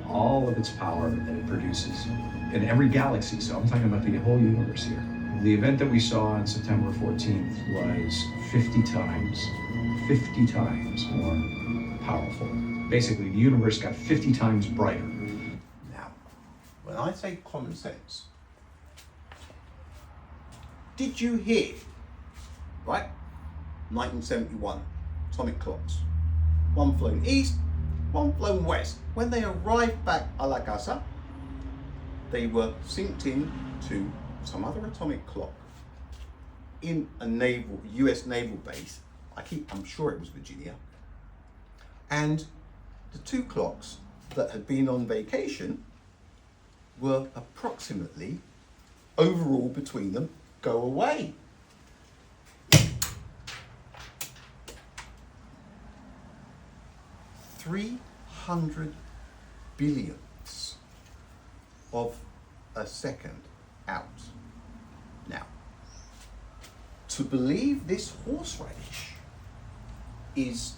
all of its power that it produces in every galaxy, so I'm talking about the whole universe here. The event that we saw on September 14th was 50 times more powerful. Basically, the universe got 50 times brighter. Now, when I say common sense, did you hear, right? 1971, atomic clocks. One flown east, one flown west. When they arrived back a la casa, they were synced in to some other atomic clock in a US naval base. I'm sure it was Virginia. And the two clocks that had been on vacation were approximately, overall between them, go away. $300 billionths of a second out. Now, to believe this horseradish is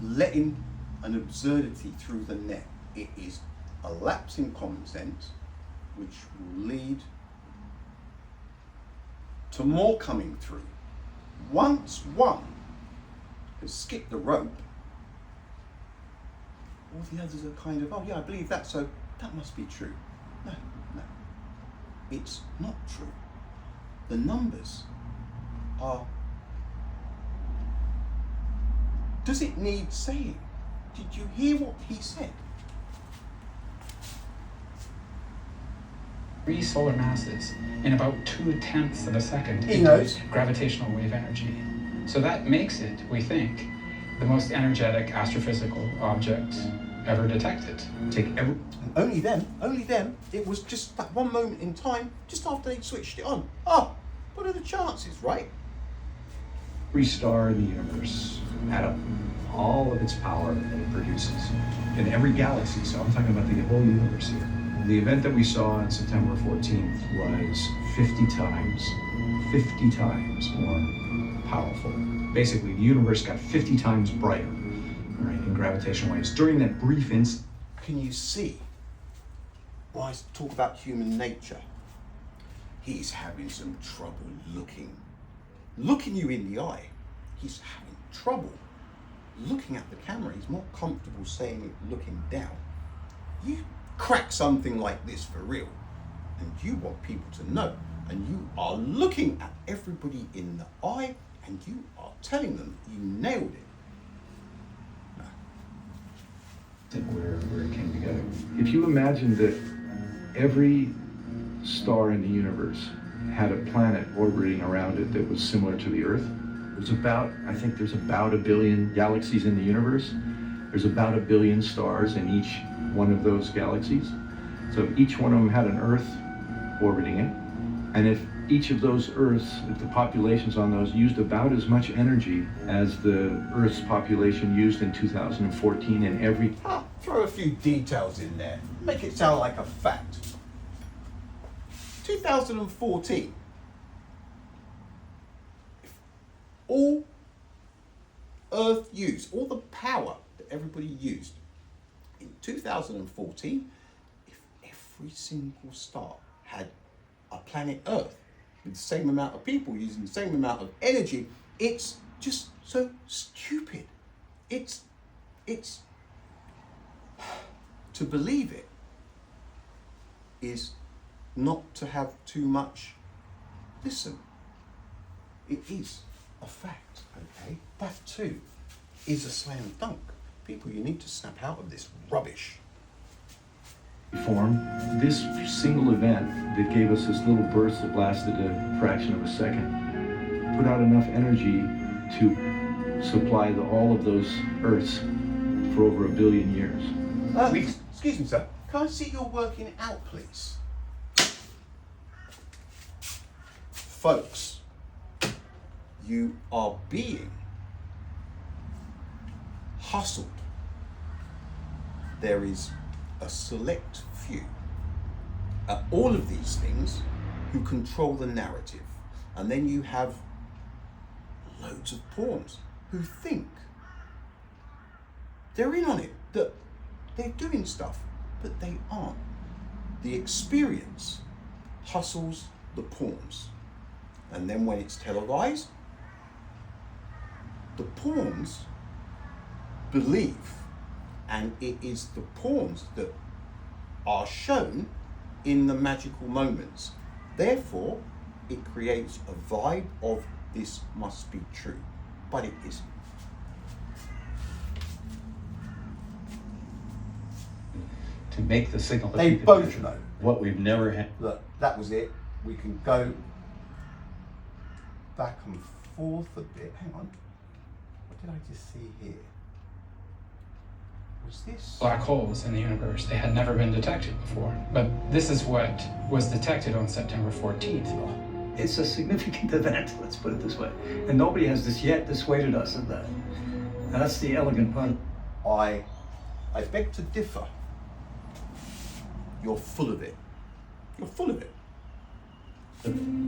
letting an absurdity through the net, it is a lapse in common sense which will lead to more coming through. Once one has skipped the rope, all the others are kind of, oh yeah, I believe that, so that must be true. No, it's not true. The numbers are, does it need saying? Did you hear what he said? 3 solar masses in about 2/10 of a second He knows. Gravitational wave energy. So that makes it, we think, the most energetic astrophysical object ever detected. Only them, it was just that one moment in time, just after they'd switched it on. Oh, what are the chances, right? Every star in the universe, add up all of its power that it produces in every galaxy, so I'm talking about the whole universe here. The event that we saw on September 14th was 50 times more powerful. Basically, the universe got 50 times brighter, right, in gravitational waves during that brief instant. Can you see why I talk about human nature? He's having some trouble looking you in the eye. He's having trouble looking at the camera. He's more comfortable saying it looking down. You crack something like this for real, and you want people to know, and you are looking at everybody in the eye, and you are telling them you nailed it. Where it came together. If you imagine that every star in the universe had a planet orbiting around it that was similar to the Earth, I think there's about 1 billion galaxies in the universe. There's about 1 billion stars in each one of those galaxies. So if each one of them had an Earth orbiting it, and if each of those Earths, if the populations on those used about as much energy as the Earth's population used in 2014 in every... Throw a few details in there, make it sound like a fact. 2014, if all Earth used, all the power that everybody used in 2014, if every single star had a planet Earth with the same amount of people using the same amount of energy, it's just so stupid. It's to believe it is not to have too much. Listen, it is a fact, okay? That too is a slam dunk. People, you need to snap out of this rubbish. Form, this single event that gave us this little burst that lasted a fraction of a second put out enough energy to supply all of those Earths for over 1 billion years. Excuse me, sir. Can I see your working out, please? Folks, you are being hustled. There is a select few at all of these things who control the narrative. And then you have loads of pawns who think they're in on it, that they're doing stuff, but they aren't. The experience hustles the pawns. And then when it's televised, the pawns believe, and it is the pawns that are shown in the magical moments. Therefore, it creates a vibe of this must be true, but it isn't. To make the signal that They we could both measure. know. What we've never had. Look, that was it. We can go back and forth a bit. Hang on. What did I just see here? Was this? Black holes in the universe, they had never been detected before. But this is what was detected on September 14th. It's a significant event, let's put it this way. And nobody has yet dissuaded us of that. And that's the elegant part. I beg to differ. You're full of it. You're full of it.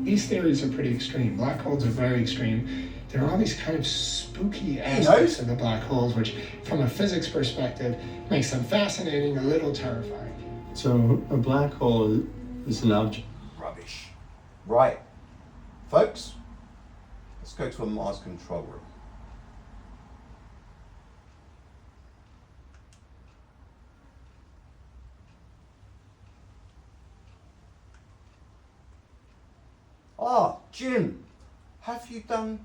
These theories are pretty extreme. Black holes are very extreme. There are all these kind of spooky aspects of the black holes, which, from a physics perspective, makes them fascinating, a little terrifying. So a black hole is an object. Rubbish. Right. Folks, let's go to a Mars control room. Jim, have you done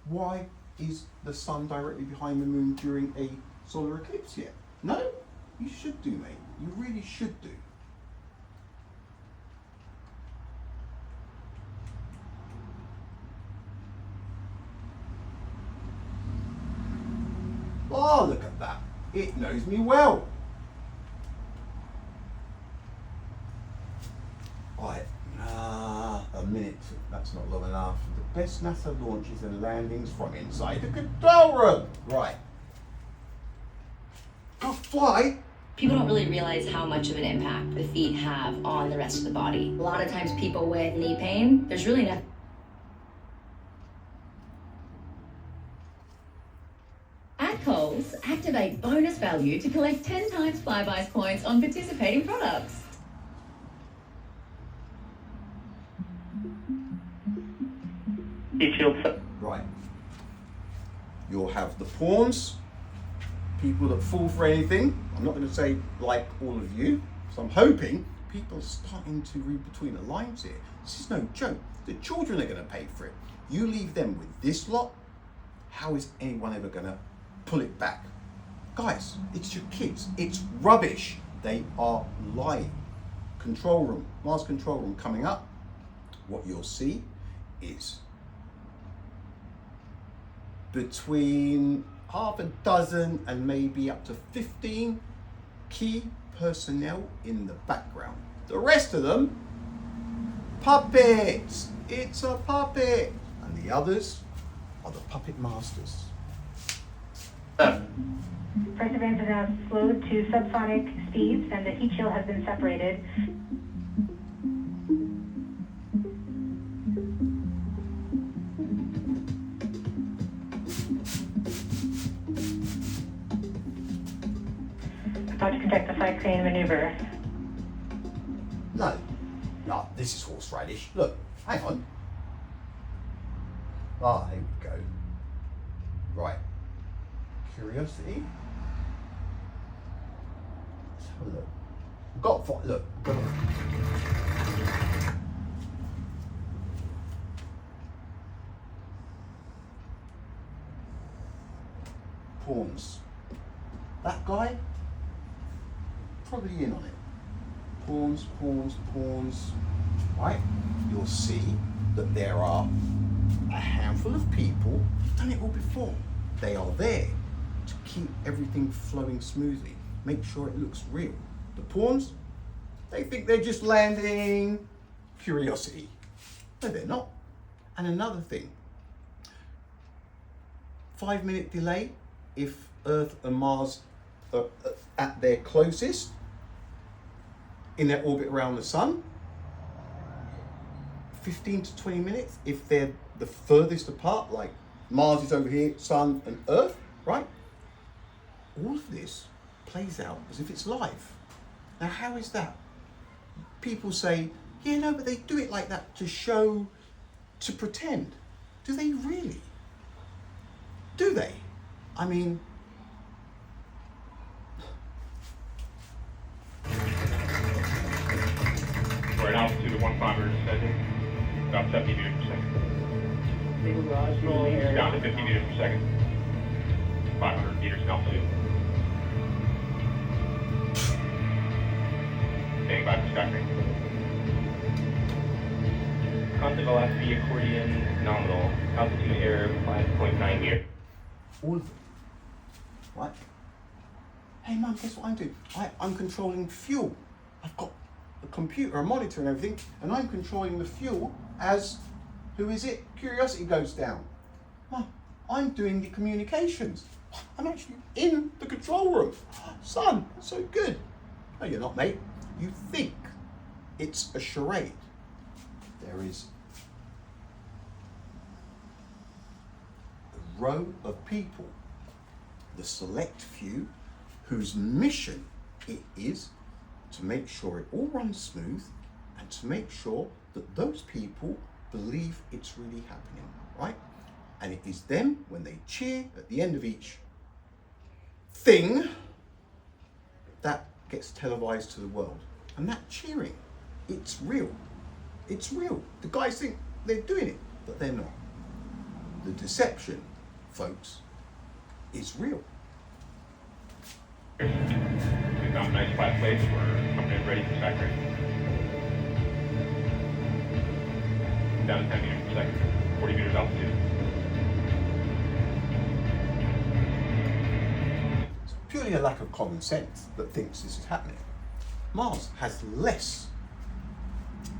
why is the sun directly behind the moon during a solar eclipse yet? No? You should do, mate. You really should do. Oh, look at that. It knows me well. Right. A minute. That's not long enough. The best NASA launches and landings from inside the control room. Right. Go fly. People don't really realize how much of an impact the feet have on the rest of the body. A lot of times people with knee pain, there's really nothing. At Coles, activate bonus value to collect 10 times Flybuys points on participating products. Right. You'll have the pawns, people that fall for anything. I'm not going to say like all of you, so I'm hoping people are starting to read between the lines here. This is no joke. The children are going to pay for it. You leave them with this lot, how is anyone ever going to pull it back? Guys, it's your kids. It's rubbish. They are lying. Control room, Mars control room coming up. What you'll see is between half a dozen and maybe up to 15 key personnel in the background. The rest of them, puppets. It's a puppet. And the others are the puppet masters. Perseverance is now slowed to subsonic speeds and the heat shield has been separated. About to conduct the flight crane maneuver. No, this is horseradish. Look, hang on. Ah, here we go. Right. Curiosity. Let's have a look. Got pawns. That guy, probably in on it. Pawns, pawns, pawns. Right? You'll see that there are a handful of people, done it all before. They are there to keep everything flowing smoothly, make sure it looks real. The pawns, they think they're just landing. Curiosity. No, they're not. And another thing, 5-minute delay if Earth and Mars are at their closest in their orbit around the sun. 15 to 20 minutes if they're the furthest apart, like Mars is over here, Sun and Earth, right? All of this plays out as if it's live. Now, how is that? People say, yeah, no, but they do it like that to show, to pretend. Do they really? Do they? I mean, We're at altitude of 1 kilometer second, about 70 meters per second. Down to 50 meters per second. 500 meters in altitude. Standing by for sky crane. Constant velocity accordion nominal. Altitude error 5.9 meters. all of them, right? Hey Mum, guess what I'm doing? I'm controlling fuel. I've got a computer, a monitor and everything, and I'm controlling the fuel as, who is it? Curiosity goes down. Mum, I'm doing the communications. I'm actually in the control room. Son, that's so good. No, you're not, mate. You think it's a charade. There is a row of people, the select few, whose mission it is to make sure it all runs smooth and to make sure that those people believe it's really happening, right? And it is them, when they cheer at the end of each thing, that gets televised to the world. And that cheering, it's real. It's real. The guys think they're doing it, but they're not. The deception, folks, is real. We found a nice flat place. We're coming in ready for sky crane. Down to 10 meters per second, 40 meters altitude. It's purely a lack of common sense that thinks this is happening. Mars has less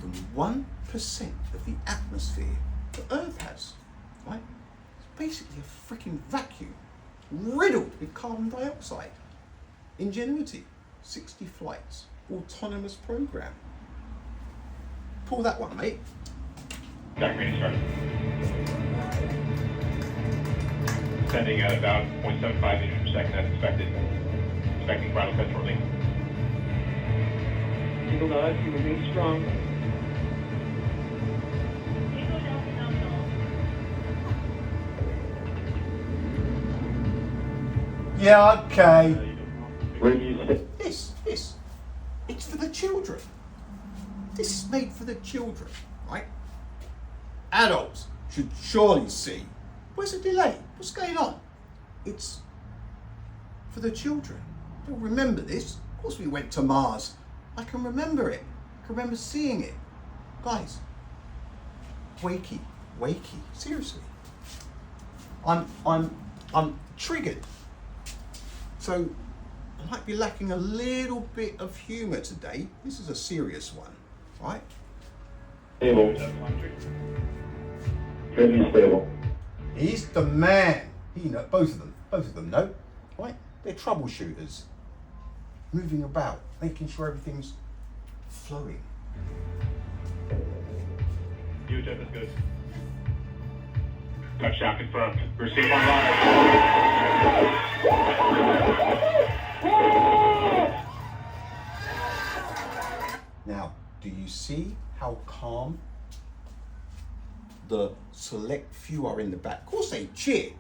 than 1% of the atmosphere that Earth has, right? It's basically a freaking vacuum, riddled with carbon dioxide. Ingenuity, 60 flights, autonomous program. Pull that one, mate. Sky crane started. Descending at about 0.75 meters per second as expected. Expecting final cut shortly. Single nod, you remain strong. Yeah, okay. This, it's for the children. This is made for the children, right? Adults should surely see. Where's the delay? What's going on? It's for the children. They'll remember this. Of course we went to Mars. I can remember it. I can remember seeing it. Guys, wakey. Seriously. I'm I'm triggered. So I might be lacking a little bit of humour today. This is a serious one, right? Stable. Pretty stable. He's the man. He know, both of them know, right? They're troubleshooters. Moving about, making sure everything's flowing. UTEP is good. Touchdown confirmed. Receive online. Now, do you see how calm the select few are in the back? Of course they cheer.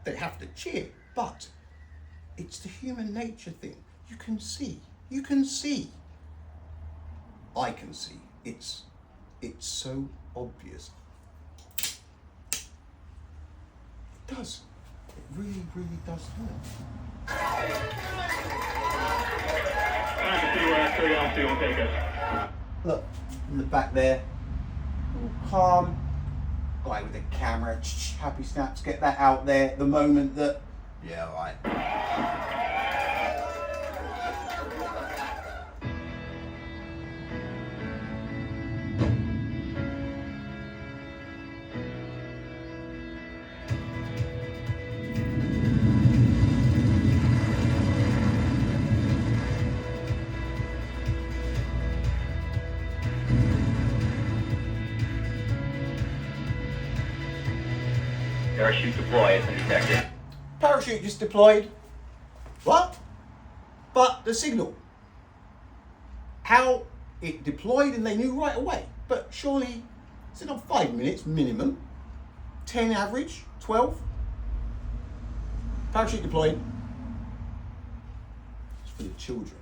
They have to cheer, but it's the human nature thing. You can see. I can see. It's so obvious. It does. It really, really does hurt. Time to see where curiosity will take us. Look, in the back there, all calm. Guy with a camera, happy snaps, get that out there the moment that, yeah, right. Parachute deployed and detected. Parachute just deployed. What? But the signal. How it deployed and they knew right away. But surely, it's not 5 minutes minimum. 10 average, 12. Parachute deployed. It's for the children.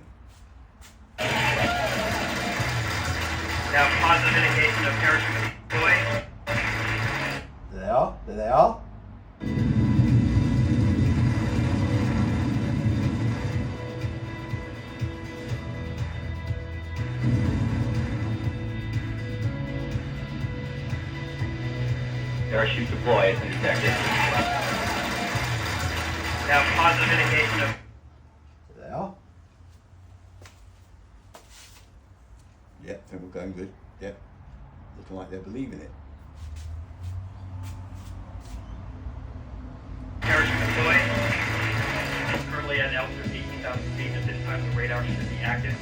Now positive indication of parachute deployed. There they are, there they are. Parachute deployed and detected. Now positive indication of. There they are. Yep, I think we're going good. Yep. Looking like they're believing it. Parachute deployed. Currently at altitude 18,000 feet. At this time, the radar should be active.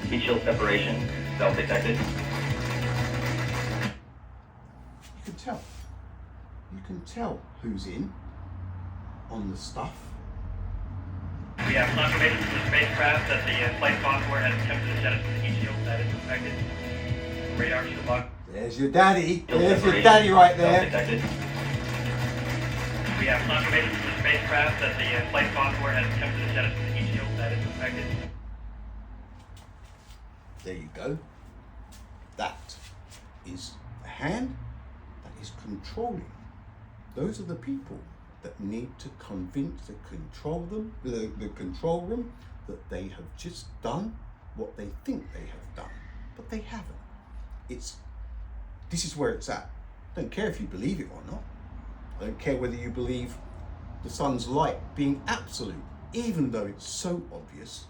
Heat shield separation. Self detected. You can tell who's in on the stuff. We have confirmation from the spacecraft that the flight software has attempted to jettison the heat shield that is affected. Radar should lock. There's your daddy. There's your daddy right there. We have confirmation from the spacecraft that the flight software has attempted to jettison the heat shield that is affected. There you go. That is the hand that is controlling. Those are the people that need to convince the control room that they have just done what they think they have done, but they haven't. This is where it's at. I don't care if you believe it or not. I don't care whether you believe the sun's light being absolute, even though it's so obvious.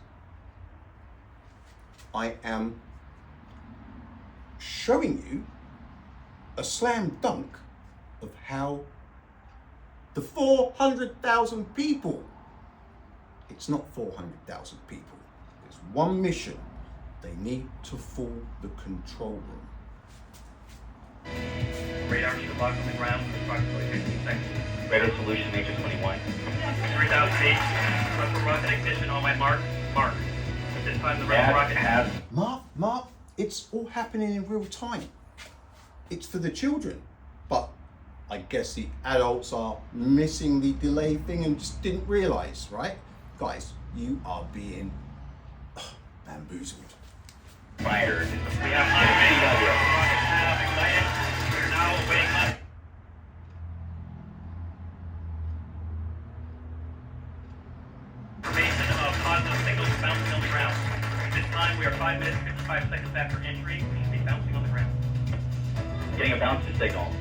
I am showing you a slam dunk of how the 400,000 people, it's not 400,000 people, it's one mission. They need to fool the control room. Radar should lock on the ground for approximately 15 seconds. Radar solution major 21. 3,000 feet. Rebel rocket ignition on my mark. Mark. At this time the rebel rocket has. Mark, it's all happening in real time. It's for the children, but I guess the adults are missing the delay thing and just didn't realize, right? Guys, you are being bamboozled. Fired. We have confirmation of rocket have ignited. We are now awaiting us. Information of positive signals bouncing on the ground. At this time, we are 5 minutes 55 seconds after entry. We should be bouncing on the ground. Getting a bouncing signal.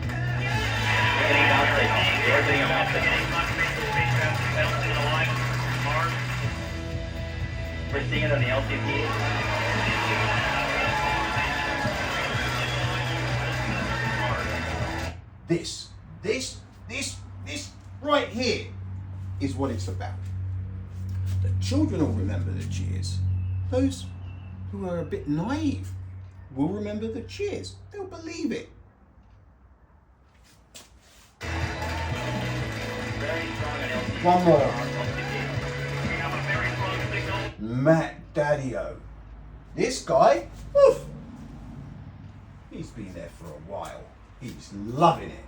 getting bouncing. They're getting bouncing. We're seeing it on the LCP. This right here is what it's about. The children will remember the cheers. Those who are a bit naive will remember the cheers. They'll believe it. One more. Matt Daddy-O. This guy, oof, he's been there for a while. He's loving it.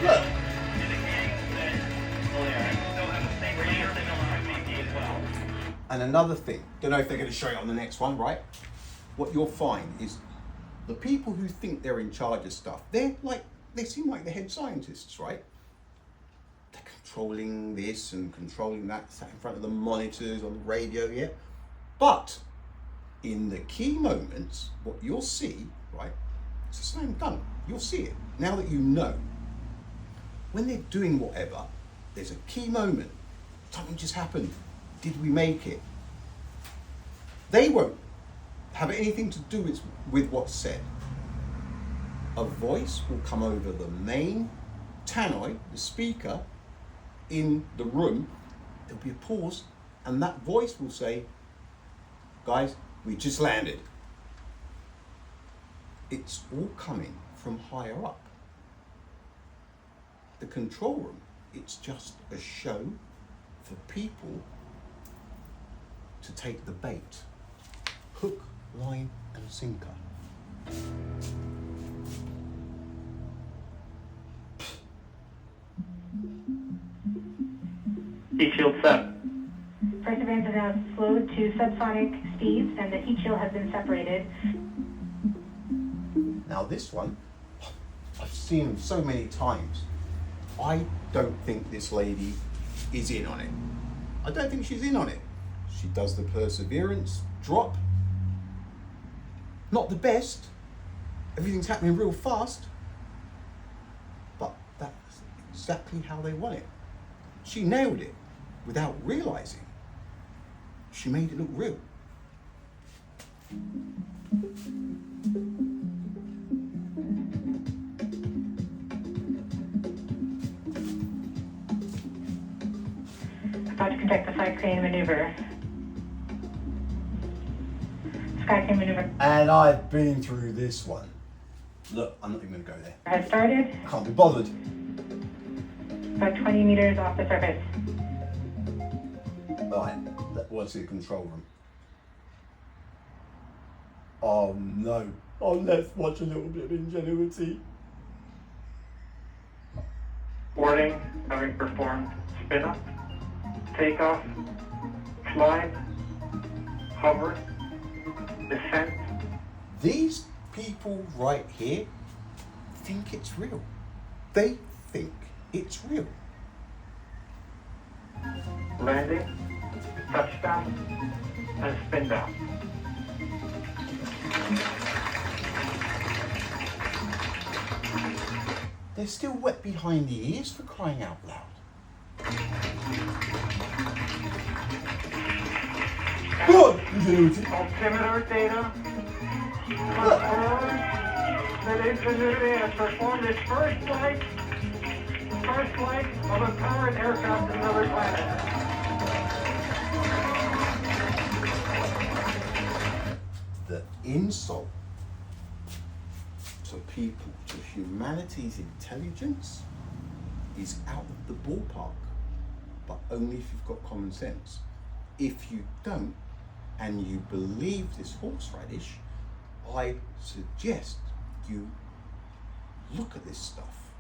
Look. And another thing, don't know if they're going to show it on the next one, right? What you'll find is the people who think they're in charge of stuff, they seem like the head scientists, right? They're controlling this and controlling that, sat in front of the monitors on the radio, yeah? But in the key moments, what you'll see, right, it's a slam dunk. You'll see it. Now that you know, when they're doing whatever, there's a key moment. Something just happened. Did we make it? They won't have anything to do with what's said. A voice will come over the main tannoy, the speaker, in the room. There'll be a pause, and that voice will say, guys, we just landed. It's all coming from higher up. The control room, it's just a show for people to take the bait. Hook, line, and sinker. Heat shield set. Perseverance is now slowed to subsonic speeds, and the heat shield has been separated. Now this one, I've seen them so many times. I don't think this lady is in on it. I don't think she's in on it. She does the perseverance drop. Not the best. Everything's happening real fast. But that's exactly how they want it. She nailed it without realizing. She made it look real. About to conduct the side crane maneuver. Sky crane maneuver And I've been through this one. Look, I'm not even going to go there. has started. Can't be bothered. About 20 meters off the surface. Right, that was the control room. Oh no. Oh, let's watch a little bit of ingenuity. Boarding, having performed spin up, takeoff, climb, hover, descent. These people right here think it's real. They think it's real. Landing, touchdown, and spin down. They're still wet behind the ears, for crying out loud. Good ingenuity. Altimeter data confirms that Ingenuity has performed its first flight of a powered aircraft to another planet. The insult to people, to humanity's intelligence, is out of the ballpark, but only if you've got common sense. If you don't, and you believe this horseradish, I suggest you look at this stuff.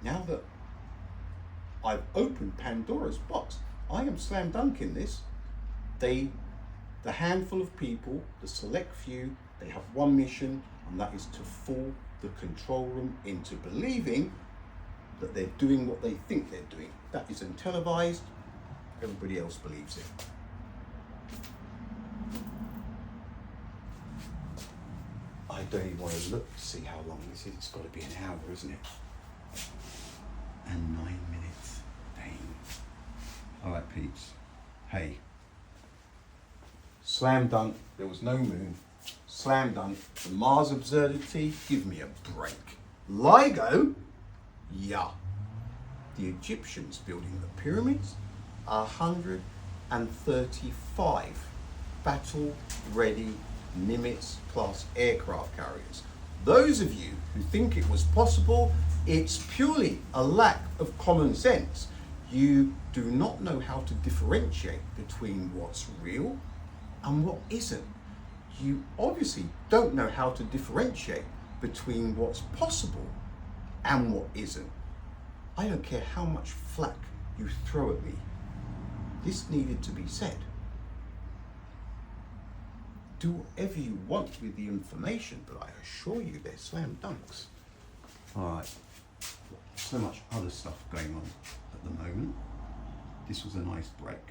Now that I've opened Pandora's box, I am slam dunking this. The handful of people, the select few, they have one mission, and that is to fool the control room into believing that they're doing what they think they're doing. That is untelevised. Everybody else believes it. I don't even want to look to see how long this is. It's got to be an hour, isn't it? And 9 minutes. Dang. All right, Pete's. Hey. Slam dunk. There was no moon. Slam dunk. The Mars Observatory. Give me a break. LIGO? Yeah. The Egyptians building the pyramids? 135 battle-ready Nimitz-class aircraft carriers. Those of you who think it was possible, it's purely a lack of common sense. You do not know how to differentiate between what's real and what isn't. You obviously don't know how to differentiate between what's possible and what isn't. I don't care how much flack you throw at me. This needed to be said. Do whatever you want with the information, but I assure you they're slam dunks. All right, so much other stuff going on at the moment. This was a nice break.